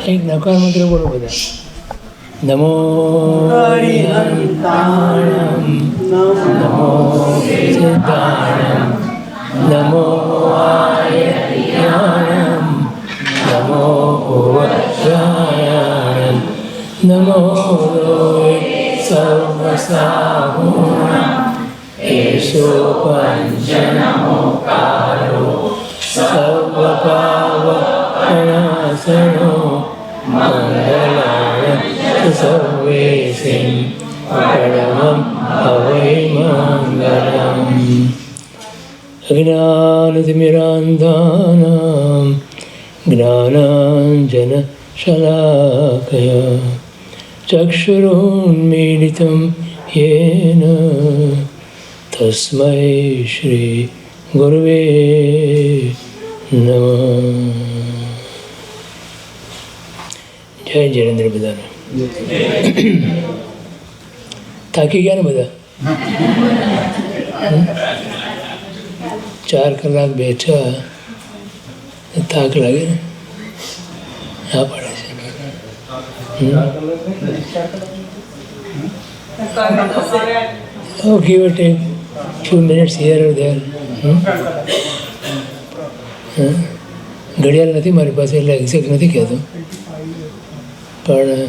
એક નકાર મંત્ર બોલો બધા. નમો હરિહંતાણમ નમો સિદ્ધાણમ નમો આયર્યાણમ નમો વક્ષાયાણમ નમો સર્વસાહુણમ એષો પંચનમોકારો સર્વપાવપણાસનો મંગલાય સર્વેસિં પરમં હવૈ મંગલમ. અજ્ઞાનતિમિરાન્ધાનાં જ્ઞાનાંજનશલાકયા ચક્ષુરુન્મીલિतं येन તસ્મૈ શ્રી ગુરવે નમઃ. જય જયેન્દ્ર. બધાને થાકી ગયા ને બધા? 4 કલાક બેઠા, થાક લાગે ને? હા પડે છે. Oh, give or take few minutes here or there. ઘડિયાળ નથી મારી પાસે એટલે એક્ઝેક્ટ નથી કહેતો, પણ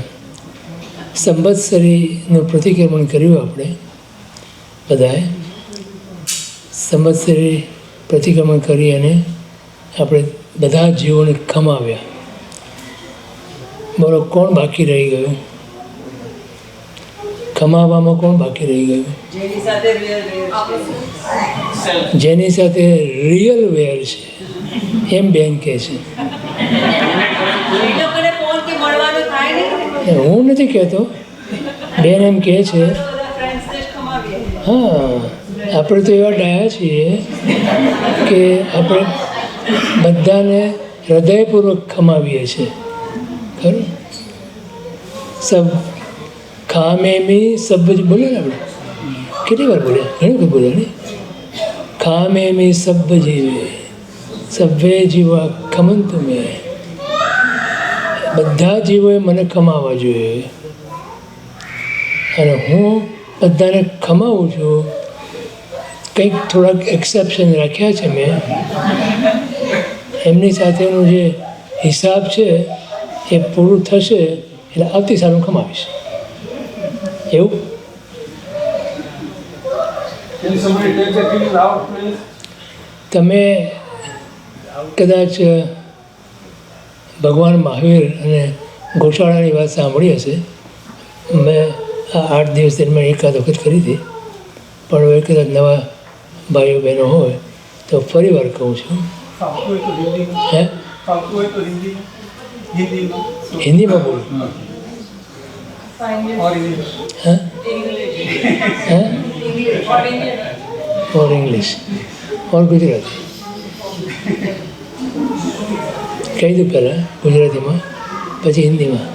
સંવત્સરીનું પ્રતિક્રમણ કર્યું આપણે બધાએ. સંવત્સરી પ્રતિક્રમણ કરી અને આપણે બધા જીવોને ખમાવ્યા. બોલો, કોણ બાકી રહી ગયું? ખમાવવામાં કોણ બાકી રહી ગયું? જેની સાથે રિયલ વેર છે, એમ બેન કહે છે. હું નથી કહેતો, બેન એમ કહે છે. હા, આપણે તો એવા ડાયા છીએ કે આપણે બધાને હૃદયપૂર્વક ખમાવીએ છીએ. ખરું? સબ ખામે મી સબ બોલે ને આપણે કેટલી વાર બોલ્યા, ઘણી વખત બોલ્યા ને. ખામે મી સબ જીવે સભ્ય જીવા ખમંતુ મેં. બધા જીવોએ મને ખમાવવા જોઈએ અને હું બધાને ખમાવું છું. કંઈક થોડાક એક્સેપ્શન રાખ્યા છે મેં. એમની સાથેનો જે હિસાબ છે એ પૂરું થશે એટલે આવતી સાલ હું ખમાવીશ. એવું તમે કદાચ ભગવાન મહાવીર અને ગોશાળાની વાત સાંભળી હશે. મેં આ 8 દિવસ દરમિયાન એકાદ વખત કરી હતી, પણ હવે કદાચ નવા ભાઈઓ બહેનો હોય તો ફરી વાર કહું છું. હે, હિન્દીમાં બોલું? હા, ઓર ઇંગ્લિશ ઓર ગુજરાતી? કહી દઉં પહેલાં ગુજરાતીમાં, પછી હિન્દીમાં.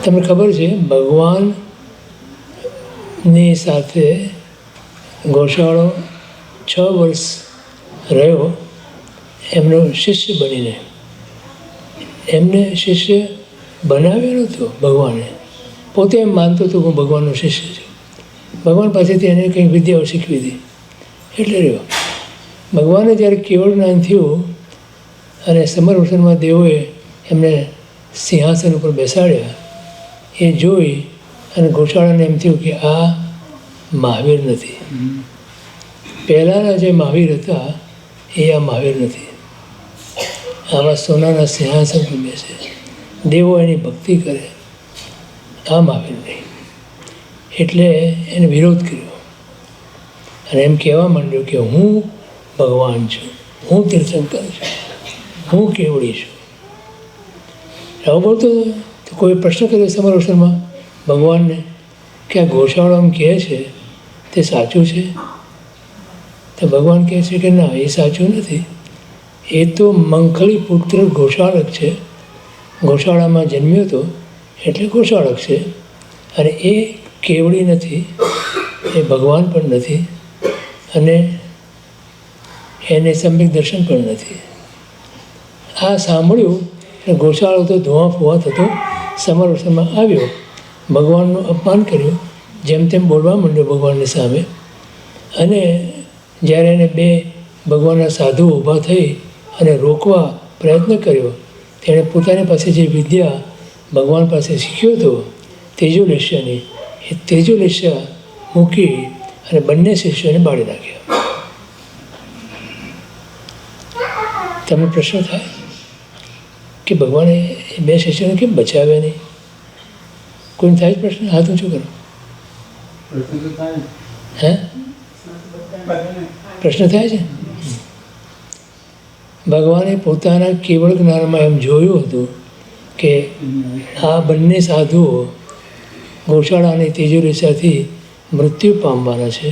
તમને ખબર છે ભગવાનની સાથે ગોશાળો 6 વર્ષ રહ્યો એમનો શિષ્ય બનીને. એમને શિષ્ય બનાવ્યો નહોતો ભગવાને, પોતે એમ માનતો હતો હું ભગવાનનો શિષ્ય છું. ભગવાન પાસેથી એને કંઈક વિદ્યાઓ શીખવી હતી એટલે રહ્યો. ભગવાને જ્યારે કેવળ જ્ઞાન થયું અને સમરવસનમાં દેવોએ એમને સિંહાસન ઉપર બેસાડ્યા, એ જોઈ અને ગોશાળાને એમ થયું કે આ મહાવીર નથી. પહેલાંના જે મહાવીર હતા એ આ મહાવીર નથી. આમાં સોનાના સિંહાસન પર બેસે, દેવો એની ભક્તિ કરે, આ મહાવીર નહીં. એટલે એને વિરોધ કર્યો અને એમ કહેવા માંડ્યો કે હું ભગવાન છું, હું તીર્થંકર છું, હું કેવડી છું. આવું બોલતો તો કોઈ પ્રશ્ન કર્યો સમરવસરમાં ભગવાનને કે આ ગોશાળો એમ કહે છે તે સાચું છે? તો ભગવાન કહે છે કે ના, એ સાચું નથી. એ તો મંખળી પુત્ર ગોશાળક છે, ગોશાળામાં જન્મ્યો હતો એટલે ગોશાળક છે. અને એ કેવડી નથી, એ ભગવાન પણ નથી અને એને સમ્યક દર્શન પણ નથી. આ સાંભળ્યું અને ગોશાળો તો ધુઆ ફુવા થતો સમરસરમાં આવ્યો, ભગવાનનું અપમાન કર્યું, જેમ તેમ બોલવા માંડ્યો ભગવાનની સામે. અને જ્યારે એને બે ભગવાનના સાધુ ઊભા થઈ અને રોકવા પ્રયત્ન કર્યો, તેણે પોતાની પાસે જે વિદ્યા ભગવાન પાસે શીખ્યો હતો તેજોલેશ્યની, એ તેજોલેશ્ય મૂકી અને બંને શિષ્યોને બાળી નાખ્યા. તમને પ્રશ્ન થાય કે ભગવાને એ બે શિષ્યોને કેમ બચાવ્યા નહીં? કોઈને થાય જ પ્રશ્ન? હાથ ઊંચું કરો. હે પ્રશ્ન થાય છે? ભગવાને પોતાના કેવળ જ્ઞાનમાં એમ જોયું હતું કે આ બંને સાધુઓ ગૌશાળા અને તેજોલેશ્યથી મૃત્યુ પામવાના છે.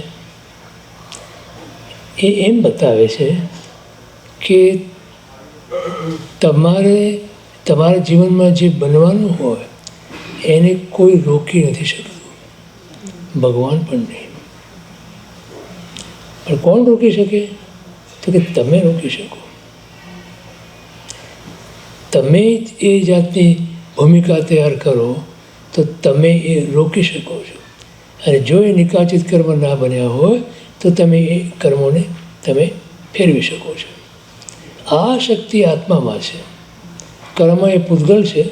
એ એમ બતાવે છે કે તમારા જીવનમાં જે બનવાનું હોય એને કોઈ રોકી નથી શકતું, ભગવાન પણ નહીં. પણ કોણ રોકી શકે? તો કે તમે રોકી શકો. તમે એ જાતની ભૂમિકા તૈયાર કરો તો તમે એ રોકી શકો છો. અને જો એ નિકાચિત કર્મ ના બન્યા હોય તો તમે એ કર્મોને તમે ફેરવી શકો છો. આ શક્તિ આત્મામાં છે. કર્મ એ પૂતગલ છે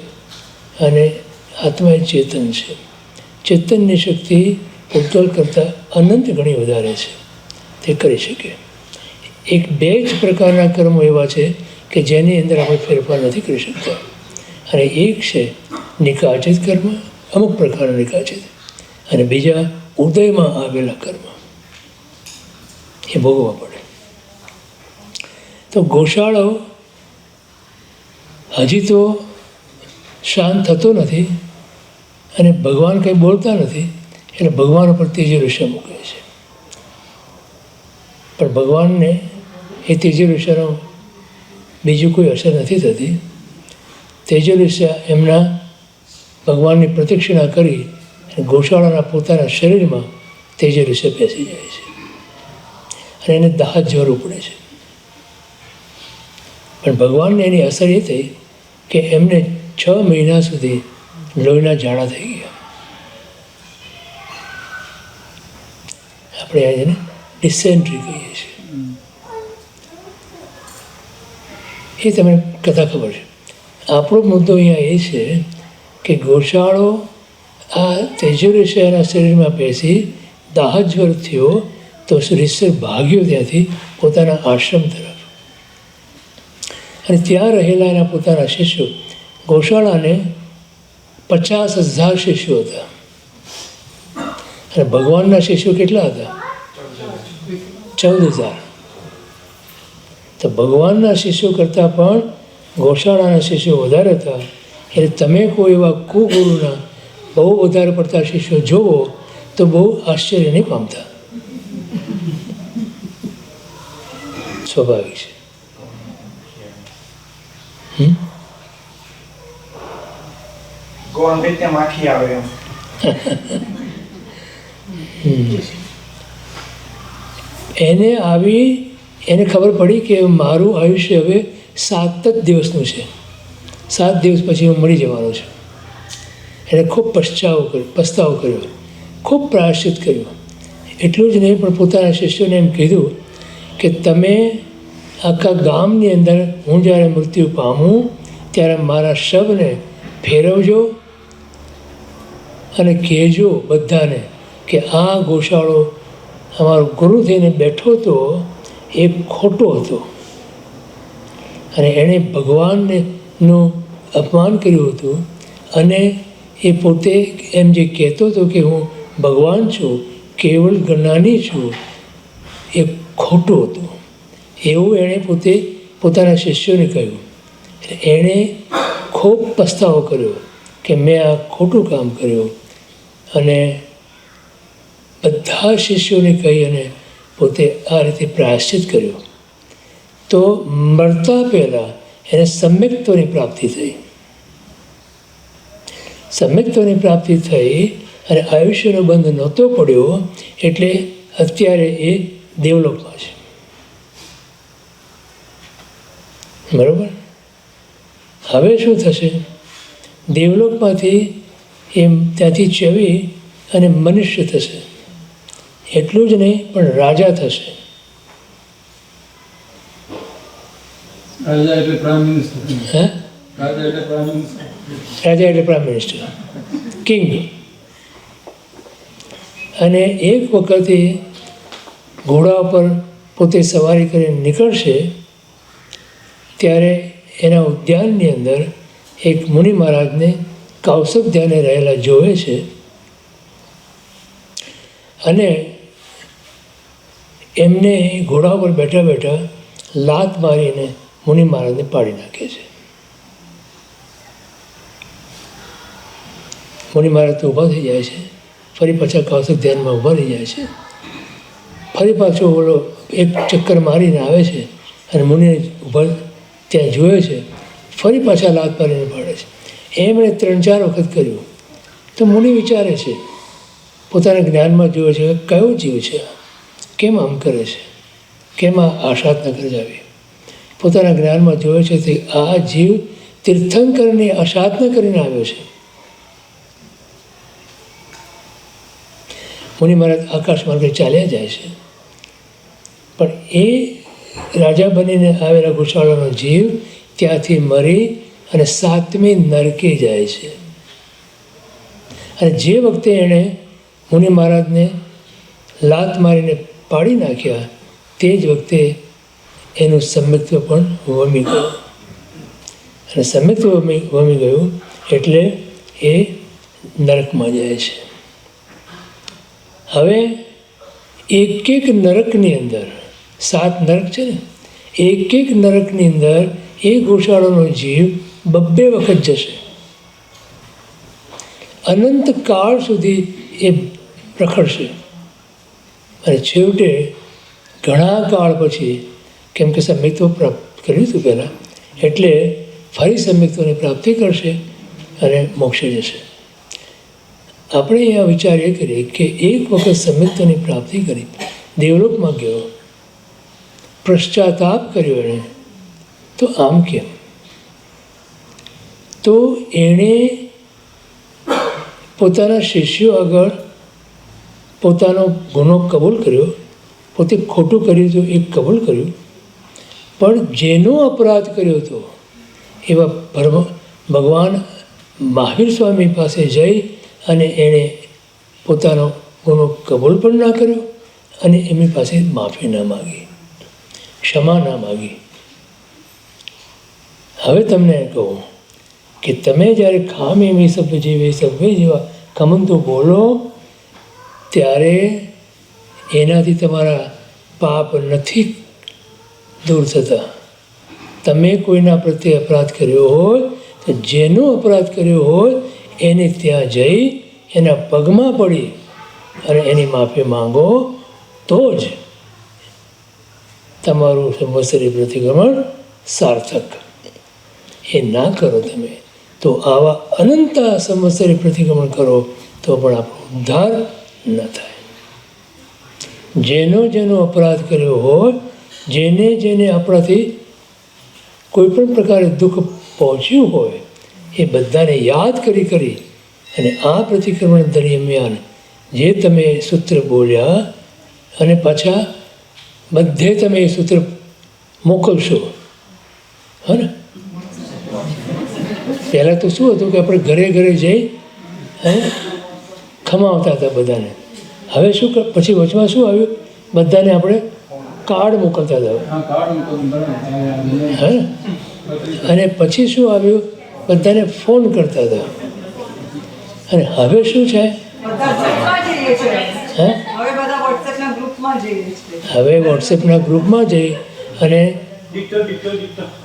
અને આત્મા એ ચેતન છે. ચેતનની શક્તિ પૂતગલ કરતાં અનંત ગણી વધારે છે, તે કરી શકે. એક બે જ પ્રકારના કર્મો એવા છે કે જેની અંદર આપણે ફેરફાર નથી કરી શકતા. અને એક છે નિકાચિત કર્મ, અમુક પ્રકારના નિકાચિત, અને બીજા ઉદયમાં આવેલા કર્મ, એ ભોગવવા પડે. તો ગોશાળો હજી તો શાંત થતો નથી અને ભગવાન કંઈ બોલતા નથી, એટલે ભગવાન ઉપર તેજોલેશ્ય મૂકે છે. પણ ભગવાનને એ તેજોલેશ્યનો બીજું કોઈ અસર નથી થતી. તેજોલેશ્ય એમના ભગવાનની પ્રદક્ષિણા કરી અને ગોશાળાના પોતાના શરીરમાં તેજોલેશ્ય બેસી જાય છે અને એને દાહ જરૂર પડે છે. પણ ભગવાનને એની અસર એ થઈ કે એમને 6 મહિના સુધી લોહીના ઝાડા થઈ ગયા. આપણે એને ડિસેન્ટ્રી કહીએ છીએ. એ તમને કથા ખબર છે. આપણો મુદ્દો અહીંયા એ છે કે ગોશાળો આ તેજોલેશ્યના શરીરમાં બેસી દાહજ્વર થયો તો ઈશ્વર ભાગ્યો ત્યાંથી પોતાના આશ્રમ તરફ. અને ત્યાં રહેલા એના પોતાના શિષ્યો, ગોશાળાને 50,000 શિષ્યો હતા અને ભગવાનના શિષ્યો કેટલા હતા? 14,000. તો ભગવાનના શિષ્યો કરતાં પણ ગોશાળાના શિષ્યો વધારે હતા. એટલે તમે કોઈ એવા કુગુરુના બહુ વધારે પડતા શિષ્યો જોવો તો બહુ આશ્ચર્ય નહીં પામતા. સ્વાભાવિક છે. એને ખબર પડી કે મારું આયુષ્ય હવે 7 જ દિવસનું છે, 7 દિવસ પછી હું મળી જવાનો છું. એને ખૂબ પસ્તાવો કર્યો, ખૂબ પ્રાયશ્ચિત કર્યો. એટલું જ નહીં પણ પોતાના શિષ્યોને એમ કીધું કે તમે આખા ગામની અંદર હું જ્યારે મૃત્યુ પામું ત્યારે મારા શબને ફેરવજો અને કહેજો બધાને કે આ ગોશાળો અમારો ગુરુ થઈને બેઠો હતો એ ખોટો હતો અને એણે ભગવાનનું અપમાન કર્યું હતું અને એ પોતે એમ જે કહેતો હતો કે હું ભગવાન છું, કેવળ જ્ઞાની છું, એ ખોટું હતું. એવું એણે પોતાના શિષ્યોને કહ્યું. એણે ખૂબ પસ્તાવો કર્યો કે મેં આ ખોટું કામ કર્યું અને બધા શિષ્યોને કહી અને પોતે આ રીતે પ્રાયશ્ચિત કર્યું. તો મરતા પહેલાં એને સમ્યક્ત્વની પ્રાપ્તિ થઈ. સમ્યક્ત્વની પ્રાપ્તિ થઈ અને આયુષ્યનો બંધ નહોતો પડ્યો, એટલે અત્યારે એ દેવલોકમાં છે. બરાબર? હવે શું થશે? દેવલોકમાંથી એમ ત્યાંથી ચવી અને મનુષ્ય થશે. એટલું જ નહીં, પણ રાજા થશે. રાજા એટલે પ્રાઇમ મિનિસ્ટર. હે? રાજા એટલે પ્રાઇમ મિનિસ્ટર. રાજા એટલે પ્રાઇમ મિનિસ્ટર, કિંગ. અને એક વખતે ઘોડા પર પોતે સવારી કરીને નીકળશે ત્યારે એના ઉદ્યાનની અંદર એક મુનિ મહારાજને કૌશિક ધ્યાને રહેલા જોવે છે અને એમને ઘોડા પર બેઠા બેઠા લાત મારીને મુનિ મહારાજને પાડી નાખે છે. મુનિ મહારાજ તો ઊભા થઈ જાય છે, ફરી પાછા કૌશિક ધ્યાનમાં ઊભા રહી જાય છે. ફરી પાછો ઓલો એક ચક્કર મારીને આવે છે અને મુનિને ઊભા ત્યાં જોવે છે, ફરી પાછા લાત મારીને પાડે છે. એમણે 3-4 વખત કર્યું. તો મુનિ વિચારે છે, પોતાના જ્ઞાનમાં જોવે છે કે કયો જીવ છે, કેમ આમ કરે છે, કેમ આ આશાત ન કરી આવી. પોતાના જ્ઞાનમાં જોવે છે કે આ જીવ તીર્થંકરની અસાધના કરીને આવ્યો છે. મુનિ મહારાજ આકાશ માર્ગે ચાલ્યા જાય છે, પણ એ રાજા બનીને આવેલા ગોશાળાનો જીવ ત્યાંથી મરી અને 7મી નરકે જાય છે. અને જે વખતે એણે મુનિ મહારાજને લાત મારીને પાડી નાખ્યા તે જ વખતે એનું સમ્યક્ત્વ પણ વમી ગયું. અને સમ્યક્ત્વ વમી ગયું એટલે એ નરકમાં જાય છે. હવે એક નરકની અંદર 7 નરક છે ને, એક નરકની અંદર એ ગોશાળાનો જીવ 2 વખત જશે. અનંત કાળ સુધી એ રખડશે અને છેવટે ઘણા કાળ પછી, કેમ કે સમ્યક્ત્વ પ્રાપ્ત કર્યું હતું પહેલાં, એટલે ફરી સમ્યક્ત્વની પ્રાપ્તિ કરશે અને મોક્ષે જશે. આપણે અહીંયા વિચાર એ કરીએ કે એક વખત સમ્યક્ત્વની પ્રાપ્તિ કરી, દેવલોકમાં ગયો, પશ્ચાતાપ કર્યો એણે, તો આમ કેમ? તો એણે પોતાના શિષ્યો આગળ પોતાનો ગુનો કબૂલ કર્યો, પોતે ખોટું કર્યું હતું એ કબૂલ કર્યું, પણ જેનો અપરાધ કર્યો હતો એવા ભગવાન મહાવીર સ્વામી પાસે જઈ અને એણે પોતાનો ગુનો કબૂલ પણ ના કર્યો અને એમની પાસે માફી ના માગી, ક્ષમા ના માગી. હવે તમને કહું કે તમે જ્યારે ખામી એવી સભ્ય જેવી સભ્ય જેવા કમંતો બોલો ત્યારે એનાથી તમારા પાપ નથી દૂર થતા. તમે કોઈના પ્રત્યે અપરાધ કર્યો હોય તો જેનો અપરાધ કર્યો હોય એને ત્યાં જઈ એના પગમાં પડી અને એની માફી માંગો તો જ તમારું સંવત્સરી પ્રતિક્રમણ સાર્થક. એ ના કરો તમે તો આવા અનંત સંવત્સરી પ્રતિક્રમણ કરો તો પણ આપણો ઉદ્ધાર ન થાય. જેનો અપરાધ કર્યો હોય, જેને આપણાથી કોઈ પણ પ્રકારે દુઃખ પહોંચ્યું હોય એ બધાને યાદ કરી અને આ પ્રતિક્રમણ દરમિયાન જે તમે સૂત્ર બોલ્યા અને પાછા બધે તમે એ સૂત્ર મોકલશો. હા ને? પહેલાં તો શું હતું કે આપણે ઘરે જઈ ખમાવતા હતા બધાને. હવે શું પછી વચમાં શું આવ્યું? બધાને આપણે કાર્ડ મોકલતા હતા. હા, અને પછી શું આવ્યું? બધાને ફોન કરતા હતા. અને હવે શું છે? હવે વોટ્સએપના ગ્રુપમાં જઈ અને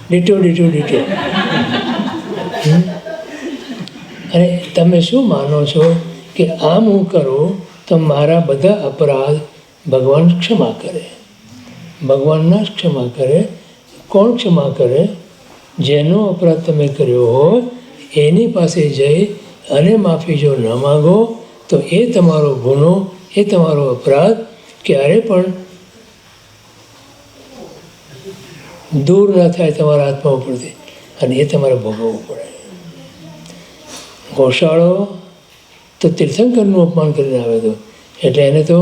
ડીટો. અને તમે શું માનો છો કે આમ હું કરું તો મારા બધા અપરાધ ભગવાન ક્ષમા કરે? ભગવાન ના ક્ષમા કરે. કોણ ક્ષમા કરે? જેનો અપરાધ તમે કર્યો હોય એની પાસે જઈ અને માફી જો ન માગો તો એ તમારો ગુનો, એ તમારો અપરાધ ક્યારે પણ દૂર ન થાય તમારા આત્મા ઉપરથી. અને એ તમારે ભોગવવું પડે. ગોશાળો તો તીર્થંકરનું અપમાન કરીને આવે તો, એટલે એને તો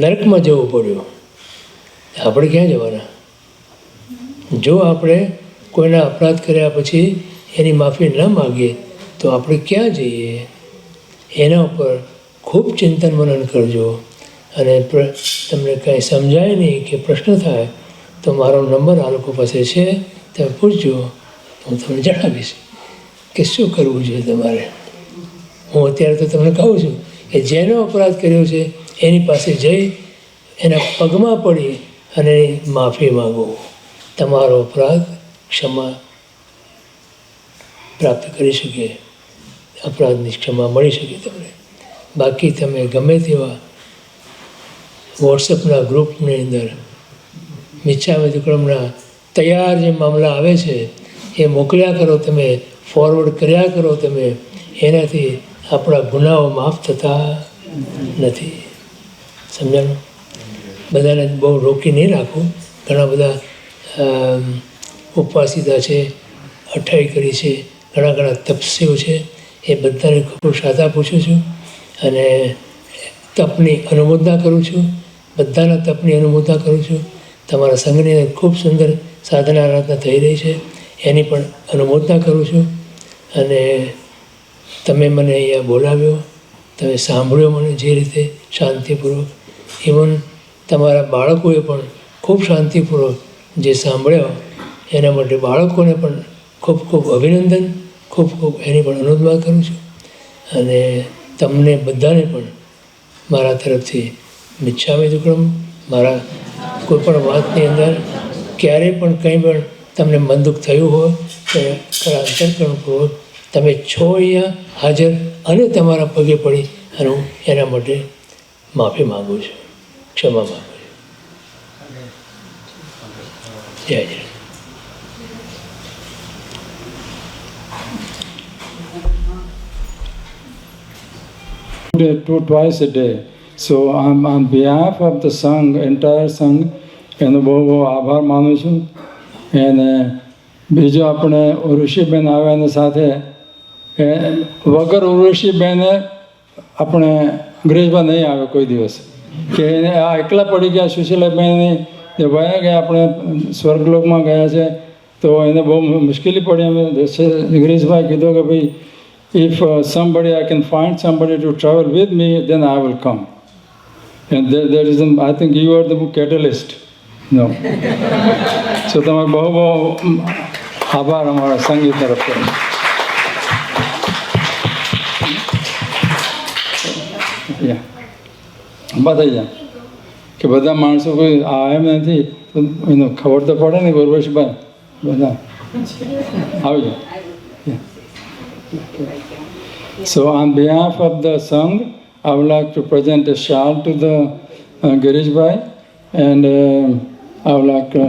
નરકમાં જવું પડ્યું. આપણે ક્યાં જવાના? જો આપણે કોઈના અપરાધ કર્યા પછી એની માફી ન માગીએ તો આપણે ક્યાં જઈએ? એના ઉપર ખૂબ ચિંતન મનન કરજો. અને તમને કાંઈ સમજાય નહીં કે પ્રશ્ન થાય તો મારો નંબર આ લોકો પાસે છે, તમે પૂછજો, હું તમને જણાવીશ કે શું કરવું જોઈએ તમારે. હું અત્યારે તો તમને કહું છું કે જેનો અપરાધ કર્યો છે એની પાસે જઈ એના પગમાં પડી અને માફી માગો. તમારો અપરાધ ક્ષમા પ્રાપ્ત કરી શકે, અપરાધની ક્ષમા મળી શકે તમને. બાકી તમે ગમે તેવા વોટ્સઅપના ગ્રુપની અંદર મિચ્છામી દુક્કડમના તૈયાર જે મામલા આવે છે એ મોકલ્યા કરો, તમે ફોરવર્ડ કર્યા કરો તમે. એનાથી આપણા ગુનાઓ માફ થતા નથી. સમજાણું? બધાને બહુ રોકી નહીં રાખું. ઘણા બધા ઉપવાસિતા છે, અઠાઈ કરી છે, ઘણા તપસ્વીઓ છે, એ બધાને ખૂબ સાદા પૂછું છું અને તપની અનુમોદના કરું છું. બધાના તપની અનુમોદના કરું છું. તમારા સંઘની અંદર ખૂબ સુંદર સાધના આરાધના થઈ રહી છે, એની પણ અનુમોદના કરું છું. અને તમે મને અહીંયા બોલાવ્યો, તમે સાંભળ્યો મને જે રીતે શાંતિપૂર્વક, ઇવન તમારા બાળકોએ પણ ખૂબ શાંતિપૂર્વક જે સાંભળ્યો એના માટે બાળકોને પણ ખૂબ ખૂબ અભિનંદન, ખૂબ ખૂબ એની પણ અનુમોદના કરું છું. અને તમને બધાને પણ મારા તરફથી મિચ્છામી દુક્કડમ. મારા કોઈ પણ વાતની અંદર ક્યારેય પણ કંઈ પણ તમને મનદુખ થયું હોય તો ખરા અંતઃકરણપૂર્વક તમે છો અહીંયા હાજર અને તમારા પગે પડી અને હું એના માટે માફી માગું છું, ક્ષમા માગું છું. જય જય. Twice a day. So on behalf of the Sangh, entire Sangh, એનો બહુ બહુ આભાર માનું છું. અને બીજો આપણે ઋષિબેન આવ્યા એની સાથે વગર ઋષિબેને આપણે ગિરીશભાઈ નહીં આવે કોઈ દિવસ, કે એને આ એકલા પડી ગયા. સુશીલાબેન એ વયા ગયા, આપણે સ્વર્ગલોકમાં ગયા છે, તો એને બહુ મુશ્કેલી પડી. અમે ગિરીશભાઈ કીધું કે ભાઈ, if somebody, I can find somebody to travel with me, then I will come. And there is, I think you are the catalyst. No. So તમારો બહુ બહુ આભાર અમારા સંગીત તરફથી. બતાવી કે બધા માણસો કોઈ આ એમ નથી તો એનો ખબર તો પડે ને. ગૌરવેશભાઈ બધા આવી જાઓ. So on behalf of the Sangh, I would like to present a shawl to the Girish Bhai, and I would like to...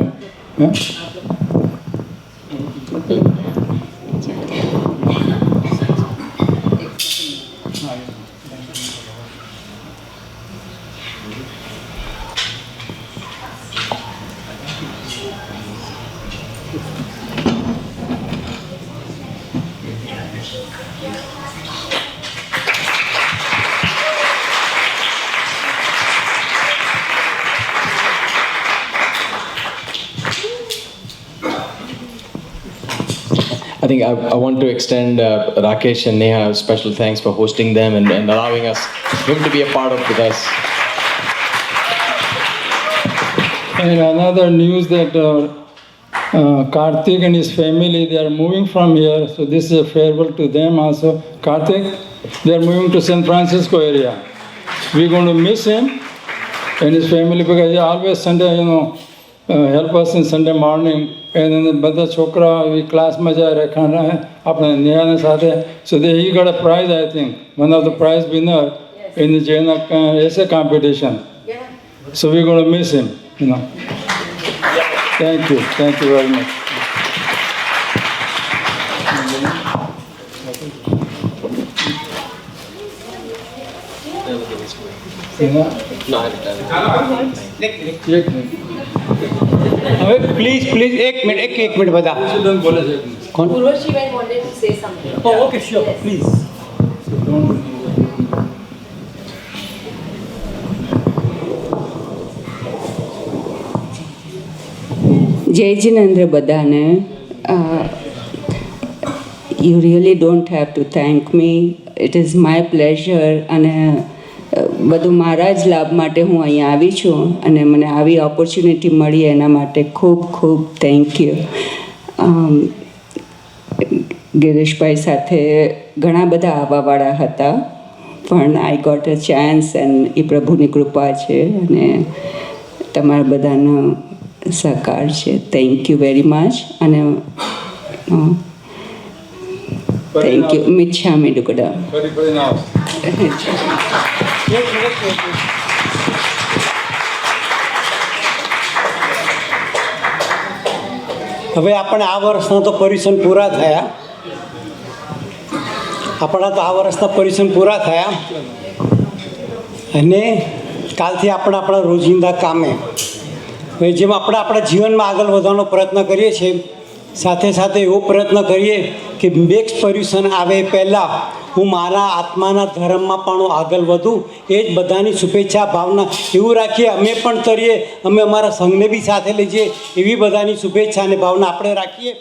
I think I want to extend Rakesh and Neha special thanks for hosting them and allowing him to be a part of this. And another news that Karthik and his family, they are moving from here, so this is a farewell to them also. Karthik, they are moving to San Francisco area. We're going to miss him and his family because he always Sunday, help us in Sunday morning. And then બધા છોકરા એ ક્લાસમાં જાય રેખાના આપણે નેહાની સાથે. So he got a prize, I think, one of the prize winner in the Jaina essay competition. So we're going to miss him, Thank you very much. હવે please એક minute બધા બોલે છે કોણ Urvashi wanted to say something. Okay sure please જય જિનેન્દ્ર બધાને you really don't have to thank me it is my pleasure અને બધું મારા જ લાભ માટે હું અહીંયા આવી છું અને મને આવી ઓપોર્ચ્યુનિટી મળી એના માટે ખૂબ ખૂબ થેન્ક યુ ગિરીશભાઈ સાથે ઘણા બધા આવવાવાળા હતા પણ I got a chance and એ પ્રભુની કૃપા છે અને તમારા બધાનો સહકાર છે થેન્ક યુ વેરી મચ અને થેન્ક યુ મિચ્છામી દુક્કડમ ફરી ના હવે આપણે આ વર્ષના તો પરીક્ષણ પૂરા થયા આપણા તો આ વર્ષના પરીક્ષણ પૂરા થયા અને કાલથી આપણે આપણા રોજિંદા કામે હવે જેમ આપણે આપણા જીવનમાં આગળ વધવાનો પ્રયત્ન કરીએ છીએ સાથે સાથે એવો પ્રયત્ન કરીએ કે નેક્સ્ટ પર્યુષણ આવે પહેલાં હું મારા આત્માના ધર્મમાં પણ આગળ વધું એ જ બધાની શુભેચ્છા ભાવના એવું રાખીએ અમે પણ તરીએ અમે અમારા સંઘને બી સાથે લઈ જઈએ એવી બધાની શુભેચ્છા અને ભાવના આપણે રાખીએ